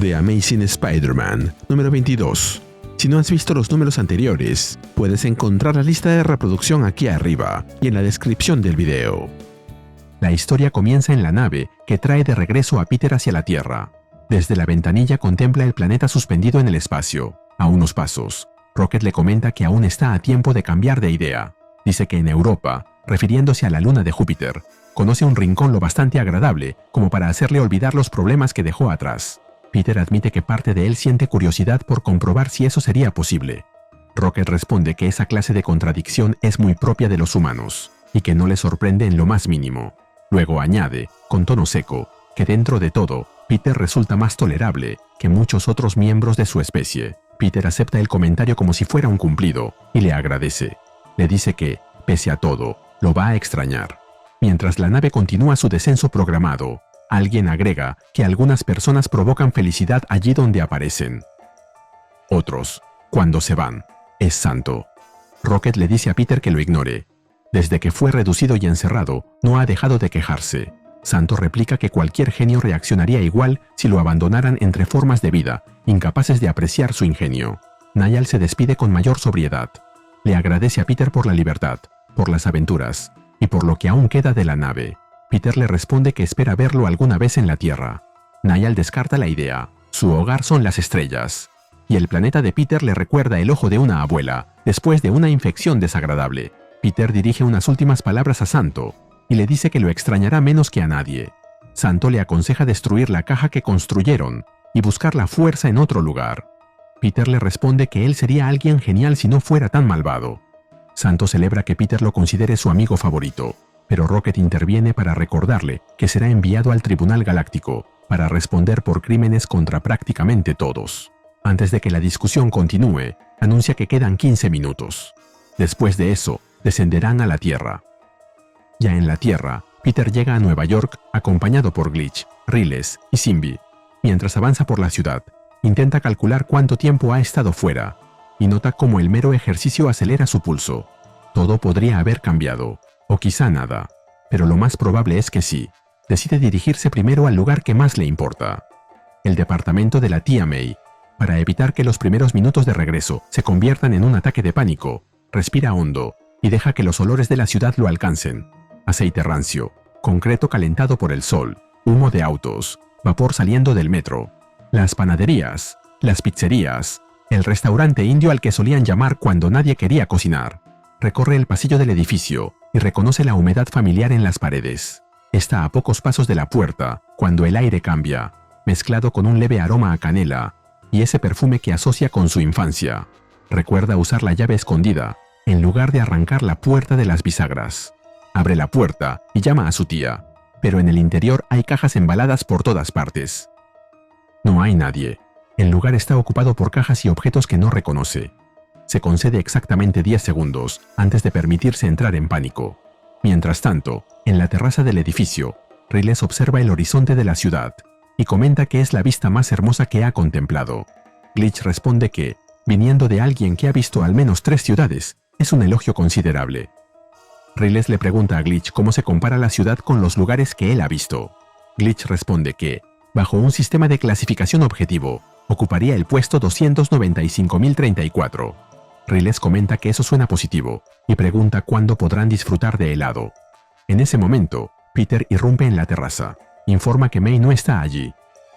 The Amazing Spider-Man, número 22. Si no has visto los números anteriores, puedes encontrar la lista de reproducción aquí arriba y en la descripción del video. La historia comienza en la nave que trae de regreso a Peter hacia la Tierra. Desde la ventanilla contempla el planeta suspendido en el espacio. A unos pasos, Rocket le comenta que aún está a tiempo de cambiar de idea. Dice que en Europa, refiriéndose a la luna de Júpiter, conoce un rincón lo bastante agradable como para hacerle olvidar los problemas que dejó atrás. Peter admite que parte de él siente curiosidad por comprobar si eso sería posible. Rocket responde que esa clase de contradicción es muy propia de los humanos y que no le sorprende en lo más mínimo. Luego añade, con tono seco, que dentro de todo, Peter resulta más tolerable que muchos otros miembros de su especie. Peter acepta el comentario como si fuera un cumplido y le agradece. Le dice que, pese a todo, lo va a extrañar. Mientras la nave continúa su descenso programado, alguien agrega que algunas personas provocan felicidad allí donde aparecen. Otros, cuando se van, es santo. Rocket le dice a Peter que lo ignore. Desde que fue reducido y encerrado, no ha dejado de quejarse. Santo replica que cualquier genio reaccionaría igual si lo abandonaran entre formas de vida, incapaces de apreciar su ingenio. Niall se despide con mayor sobriedad. Le agradece a Peter por la libertad, por las aventuras y por lo que aún queda de la nave. Peter le responde que espera verlo alguna vez en la Tierra. Niall descarta la idea. Su hogar son las estrellas. Y el planeta de Peter le recuerda el ojo de una abuela, después de una infección desagradable. Peter dirige unas últimas palabras a Santo y le dice que lo extrañará menos que a nadie. Santo le aconseja destruir la caja que construyeron y buscar la fuerza en otro lugar. Peter le responde que él sería alguien genial si no fuera tan malvado. Santo celebra que Peter lo considere su amigo favorito, pero Rocket interviene para recordarle que será enviado al Tribunal Galáctico para responder por crímenes contra prácticamente todos. Antes de que la discusión continúe, anuncia que quedan 15 minutos. Después de eso, descenderán a la Tierra. Ya en la Tierra, Peter llega a Nueva York acompañado por Glitch, Riles y Symbii. Mientras avanza por la ciudad, intenta calcular cuánto tiempo ha estado fuera y nota cómo el mero ejercicio acelera su pulso. Todo podría haber cambiado, o quizá nada, pero lo más probable es que sí. Decide dirigirse primero al lugar que más le importa, el departamento de la tía May. Para evitar que los primeros minutos de regreso se conviertan en un ataque de pánico, respira hondo y deja que los olores de la ciudad lo alcancen. Aceite rancio, concreto calentado por el sol, humo de autos, vapor saliendo del metro, las panaderías, las pizzerías, el restaurante indio al que solían llamar cuando nadie quería cocinar. Recorre el pasillo del edificio y reconoce la humedad familiar en las paredes. Está a pocos pasos de la puerta cuando el aire cambia, mezclado con un leve aroma a canela y ese perfume que asocia con su infancia. Recuerda usar la llave escondida en lugar de arrancar la puerta de las bisagras. Abre la puerta y llama a su tía, pero en el interior hay cajas embaladas por todas partes. No hay nadie. El lugar está ocupado por cajas y objetos que no reconoce. Se concede exactamente 10 segundos antes de permitirse entrar en pánico. Mientras tanto, en la terraza del edificio, Riles observa el horizonte de la ciudad y comenta que es la vista más hermosa que ha contemplado. Glitch responde que, viniendo de alguien que ha visto al menos 3 ciudades, es un elogio considerable. Riles le pregunta a Glitch cómo se compara la ciudad con los lugares que él ha visto. Glitch responde que, bajo un sistema de clasificación objetivo, ocuparía el puesto 295.034. Riles comenta que eso suena positivo y pregunta cuándo podrán disfrutar de helado. En ese momento, Peter irrumpe en la terraza. Informa que May no está allí.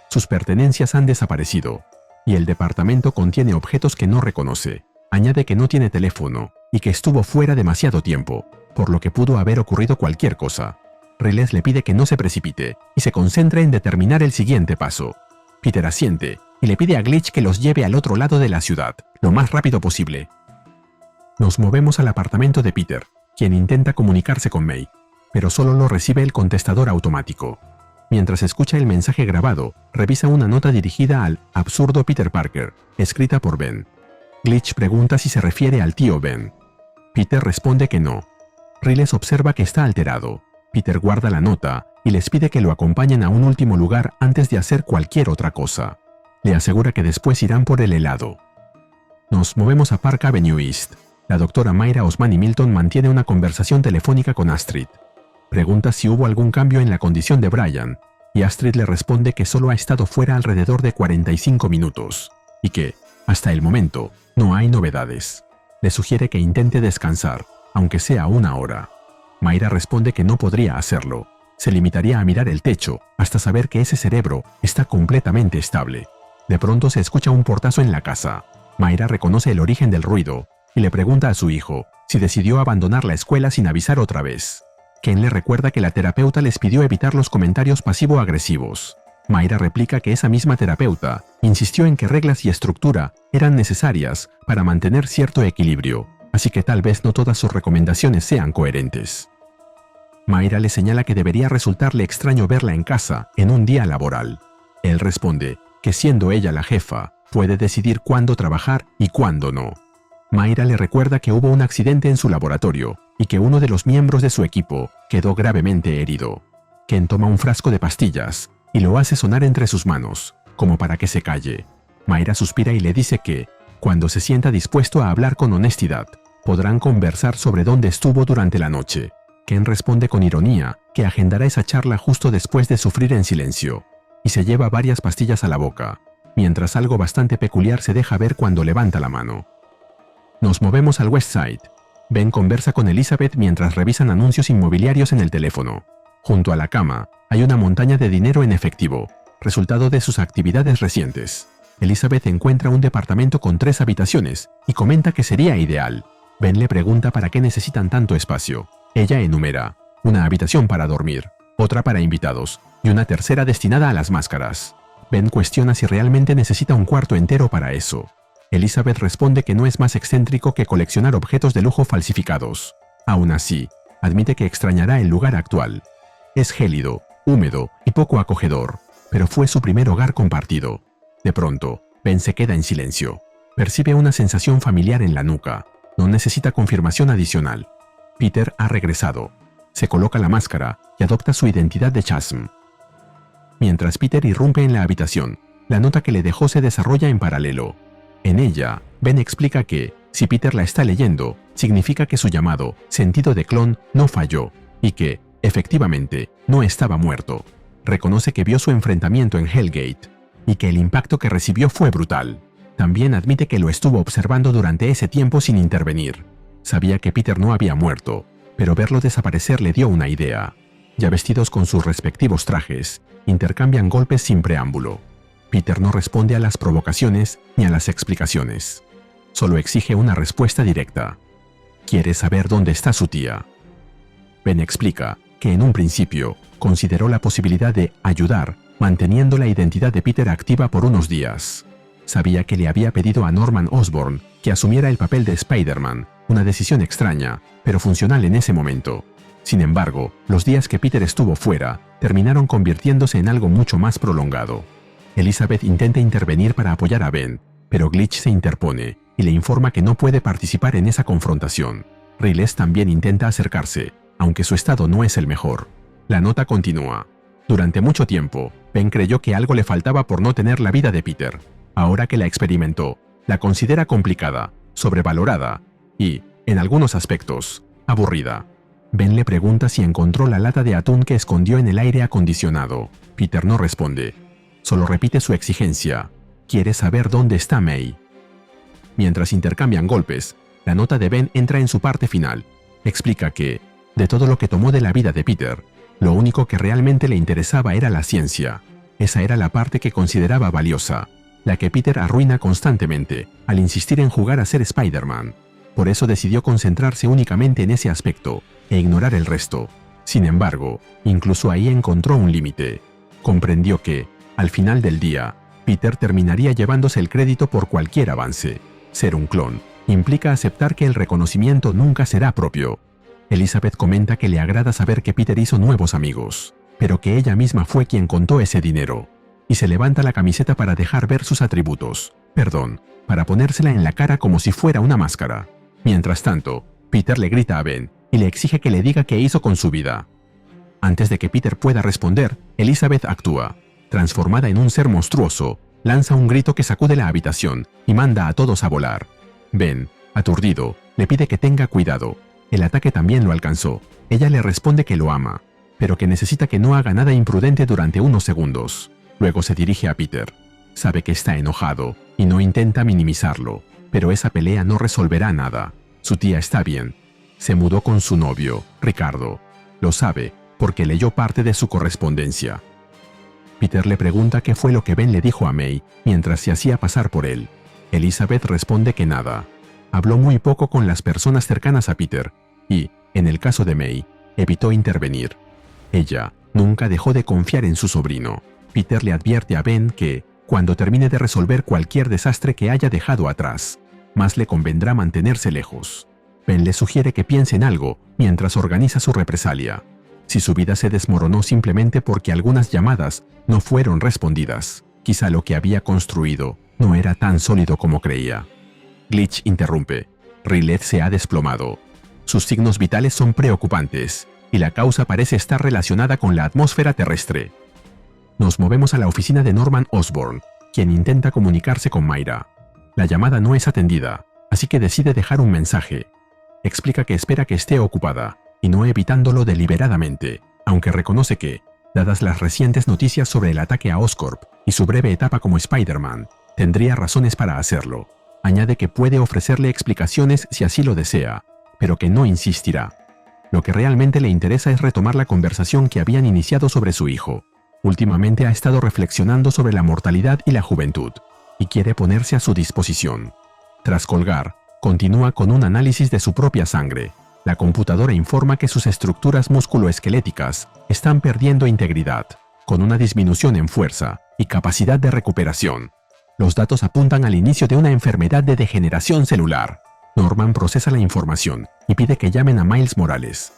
Sus pertenencias han desaparecido y el departamento contiene objetos que no reconoce. Añade que no tiene teléfono y que estuvo fuera demasiado tiempo, por lo que pudo haber ocurrido cualquier cosa. Riles le pide que no se precipite y se concentre en determinar el siguiente paso. Peter asiente y le pide a Glitch que los lleve al otro lado de la ciudad, lo más rápido posible. Nos movemos al apartamento de Peter, quien intenta comunicarse con May, pero solo lo recibe el contestador automático. Mientras escucha el mensaje grabado, revisa una nota dirigida al absurdo Peter Parker, escrita por Ben. Glitch pregunta si se refiere al tío Ben. Peter responde que no. Riles observa que está alterado. Peter guarda la nota y les pide que lo acompañen a un último lugar antes de hacer cualquier otra cosa. Le asegura que después irán por el helado. Nos movemos a Park Avenue East. La doctora Mayra Osmani Milton mantiene una conversación telefónica con Astrid. Pregunta si hubo algún cambio en la condición de Brian, y Astrid le responde que solo ha estado fuera alrededor de 45 minutos y que, hasta el momento, no hay novedades. Le sugiere que intente descansar, aunque sea 1 hora. Mayra responde que no podría hacerlo. Se limitaría a mirar el techo hasta saber que ese cerebro está completamente estable. De pronto se escucha un portazo en la casa. Mayra reconoce el origen del ruido y le pregunta a su hijo si decidió abandonar la escuela sin avisar otra vez. Ken le recuerda que la terapeuta les pidió evitar los comentarios pasivo-agresivos. Mayra replica que esa misma terapeuta insistió en que reglas y estructura eran necesarias para mantener cierto equilibrio, así que tal vez no todas sus recomendaciones sean coherentes. Mayra le señala que debería resultarle extraño verla en casa en un día laboral. Él responde que siendo ella la jefa, puede decidir cuándo trabajar y cuándo no. Mayra le recuerda que hubo un accidente en su laboratorio y que uno de los miembros de su equipo quedó gravemente herido. Ken toma un frasco de pastillas y lo hace sonar entre sus manos, como para que se calle. Mayra suspira y le dice que, cuando se sienta dispuesto a hablar con honestidad, podrán conversar sobre dónde estuvo durante la noche. Ken responde con ironía que agendará esa charla justo después de sufrir en silencio, y se lleva varias pastillas a la boca, mientras algo bastante peculiar se deja ver cuando levanta la mano. Nos movemos al West Side. Ben conversa con Elizabeth mientras revisan anuncios inmobiliarios en el teléfono. Junto a la cama hay una montaña de dinero en efectivo, resultado de sus actividades recientes. Elizabeth encuentra un departamento con 3 habitaciones y comenta que sería ideal. Ben le pregunta para qué necesitan tanto espacio. Ella enumera: una habitación para dormir, otra para invitados y una tercera destinada a las máscaras. Ben cuestiona si realmente necesita un cuarto entero para eso. Elizabeth responde que no es más excéntrico que coleccionar objetos de lujo falsificados. Aún así, admite que extrañará el lugar actual. Es gélido, húmedo y poco acogedor, pero fue su primer hogar compartido. De pronto, Ben se queda en silencio. Percibe una sensación familiar en la nuca. No necesita confirmación adicional. Peter ha regresado. Se coloca la máscara y adopta su identidad de Chasm. Mientras Peter irrumpe en la habitación, la nota que le dejó se desarrolla en paralelo. En ella, Ben explica que, si Peter la está leyendo, significa que su llamado sentido de clon no falló y que, efectivamente, no estaba muerto. Reconoce que vio su enfrentamiento en Hellgate y que el impacto que recibió fue brutal. También admite que lo estuvo observando durante ese tiempo sin intervenir. Sabía que Peter no había muerto, pero verlo desaparecer le dio una idea. Ya vestidos con sus respectivos trajes, intercambian golpes sin preámbulo. Peter no responde a las provocaciones ni a las explicaciones. Solo exige una respuesta directa. Quiere saber dónde está su tía. Ben explica que en un principio consideró la posibilidad de ayudar manteniendo la identidad de Peter activa por unos días. Sabía que le había pedido a Norman Osborn que asumiera el papel de Spider-Man, una decisión extraña, pero funcional en ese momento. Sin embargo, los días que Peter estuvo fuera terminaron convirtiéndose en algo mucho más prolongado. Elizabeth intenta intervenir para apoyar a Ben, pero Glitch se interpone y le informa que no puede participar en esa confrontación. Riles también intenta acercarse, aunque su estado no es el mejor. La nota continúa. Durante mucho tiempo, Ben creyó que algo le faltaba por no tener la vida de Peter. Ahora que la experimentó, la considera complicada, sobrevalorada y, en algunos aspectos, aburrida. Ben le pregunta si encontró la lata de atún que escondió en el aire acondicionado. Peter no responde. Solo repite su exigencia. Quiere saber dónde está May. Mientras intercambian golpes, la nota de Ben entra en su parte final. Explica que, de todo lo que tomó de la vida de Peter, lo único que realmente le interesaba era la ciencia. Esa era la parte que consideraba valiosa, la que Peter arruina constantemente al insistir en jugar a ser Spider-Man. Por eso decidió concentrarse únicamente en ese aspecto e ignorar el resto. Sin embargo, incluso ahí encontró un límite. Comprendió que, al final del día, Peter terminaría llevándose el crédito por cualquier avance. Ser un clon implica aceptar que el reconocimiento nunca será propio. Elizabeth comenta que le agrada saber que Peter hizo nuevos amigos, pero que ella misma fue quien contó ese dinero. Y se levanta la camiseta para dejar ver sus atributos. Para ponérsela en la cara como si fuera una máscara. Mientras tanto, Peter le grita a Ben y le exige que le diga qué hizo con su vida. Antes de que Peter pueda responder, Elizabeth actúa. Transformada en un ser monstruoso, lanza un grito que sacude la habitación y manda a todos a volar. Ben, aturdido, le pide que tenga cuidado. El ataque también lo alcanzó. Ella le responde que lo ama. pero que necesita que no haga nada imprudente durante unos segundos. Luego se dirige a Peter. Sabe que está enojado y no intenta minimizarlo, pero esa pelea no resolverá nada. Su tía está bien. Se mudó con su novio, Ricardo. Lo sabe porque leyó parte de su correspondencia. Peter le pregunta qué fue lo que Ben le dijo a May mientras se hacía pasar por él. Elizabeth responde que nada. Habló muy poco con las personas cercanas a Peter y, en el caso de May, evitó intervenir. Ella nunca dejó de confiar en su sobrino. Peter le advierte a Ben que, cuando termine de resolver cualquier desastre que haya dejado atrás, más le convendrá mantenerse lejos. Ben le sugiere que piense en algo mientras organiza su represalia. Si su vida se desmoronó simplemente porque algunas llamadas no fueron respondidas, quizá lo que había construido no era tan sólido como creía. Glitch interrumpe. Ryleth se ha desplomado. Sus signos vitales son preocupantes, y la causa parece estar relacionada con la atmósfera terrestre. Nos movemos a la oficina de Norman Osborn, quien intenta comunicarse con Mayra. La llamada no es atendida, así que decide dejar un mensaje. Explica que espera que esté ocupada, y no evitándolo deliberadamente, aunque reconoce que, dadas las recientes noticias sobre el ataque a Oscorp y su breve etapa como Spider-Man, tendría razones para hacerlo. Añade que puede ofrecerle explicaciones si así lo desea, pero que no insistirá. Lo que realmente le interesa es retomar la conversación que habían iniciado sobre su hijo. Últimamente ha estado reflexionando sobre la mortalidad y la juventud, y quiere ponerse a su disposición. Tras colgar, continúa con un análisis de su propia sangre. La computadora informa que sus estructuras musculoesqueléticas están perdiendo integridad, con una disminución en fuerza y capacidad de recuperación. Los datos apuntan al inicio de una enfermedad de degeneración celular. Norman procesa la información y pide que llamen a Miles Morales.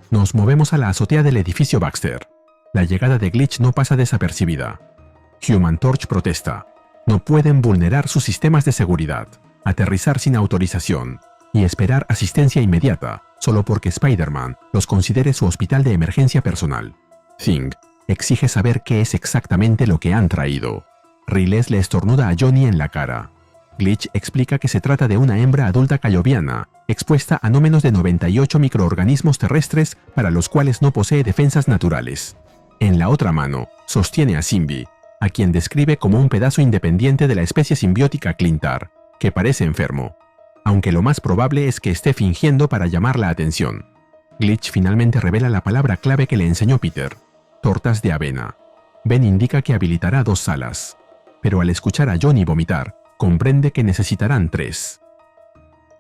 Nos movemos a la azotea del edificio Baxter. La llegada de Glitch no pasa desapercibida. Human Torch protesta. No pueden vulnerar sus sistemas de seguridad, aterrizar sin autorización y esperar asistencia inmediata solo porque Spider-Man los considere su hospital de emergencia personal. Thing exige saber qué es exactamente lo que han traído. Ryleth le estornuda a Johnny en la cara. Glitch explica que se trata de una hembra adulta cayoviana, expuesta a no menos de 98 microorganismos terrestres para los cuales no posee defensas naturales. En la otra mano, sostiene a Simbi, a quien describe como un pedazo independiente de la especie simbiótica Clintar, que parece enfermo, aunque lo más probable es que esté fingiendo para llamar la atención. Glitch finalmente revela la palabra clave que le enseñó Peter: tortas de avena. Ben indica que habilitará 2 salas, pero al escuchar a Johnny vomitar, comprende que necesitarán 3.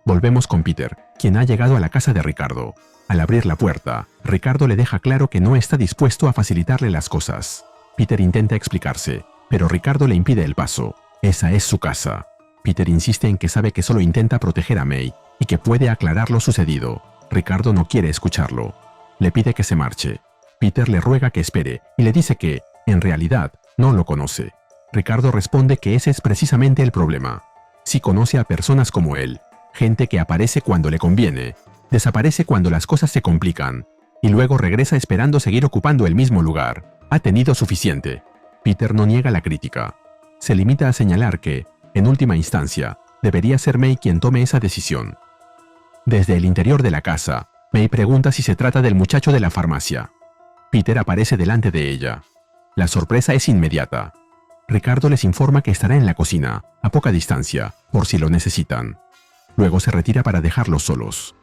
Volvemos con Peter, quien ha llegado a la casa de Ricardo. Al abrir la puerta, Ricardo le deja claro que no está dispuesto a facilitarle las cosas. Peter intenta explicarse, pero Ricardo le impide el paso. Esa es su casa. Peter insiste en que sabe que solo intenta proteger a May y que puede aclarar lo sucedido. Ricardo no quiere escucharlo. Le pide que se marche. Peter le ruega que espere y le dice que, en realidad, no lo conoce. Ricardo responde que ese es precisamente el problema. Sí conoce a personas como él, gente que aparece cuando le conviene, desaparece cuando las cosas se complican, y luego regresa esperando seguir ocupando el mismo lugar. Ha tenido suficiente. Peter no niega la crítica. Se limita a señalar que, en última instancia, debería ser May quien tome esa decisión. Desde el interior de la casa, May pregunta si se trata del muchacho de la farmacia. Peter aparece delante de ella. La sorpresa es inmediata. Ricardo les informa que estará en la cocina, a poca distancia, por si lo necesitan. Luego se retira para dejarlos solos.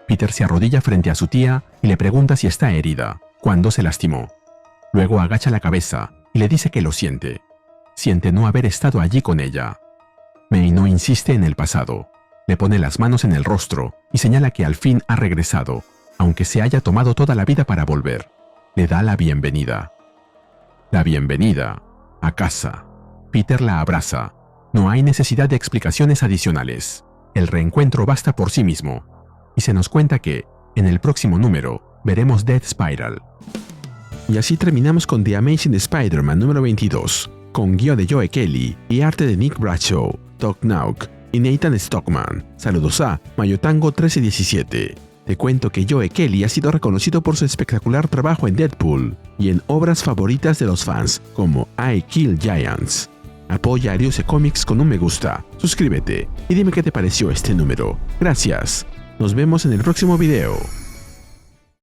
Peter se arrodilla frente a su tía y le pregunta si está herida, cuándo se lastimó. Luego agacha la cabeza y le dice que lo siente. Siente no haber estado allí con ella. May no insiste en el pasado. Le pone las manos en el rostro y señala que al fin ha regresado, aunque se haya tomado toda la vida para volver. Le da la bienvenida. La bienvenida a casa. Peter la abraza. No hay necesidad de explicaciones adicionales. El reencuentro basta por sí mismo. Y se nos cuenta que, en el próximo número, veremos Death Spiral. Y así terminamos con The Amazing Spider-Man número 22, con guión de Joe Kelly y arte de Nick Bradshaw, Doug Nauck y Nathan Stockman. Saludos a Mayotango 1317. Te cuento que Joe Kelly ha sido reconocido por su espectacular trabajo en Deadpool y en obras favoritas de los fans como I Kill Giants. Apoya a Ariose Comics con un me gusta, suscríbete y dime qué te pareció este número. Gracias. Nos vemos en el próximo video.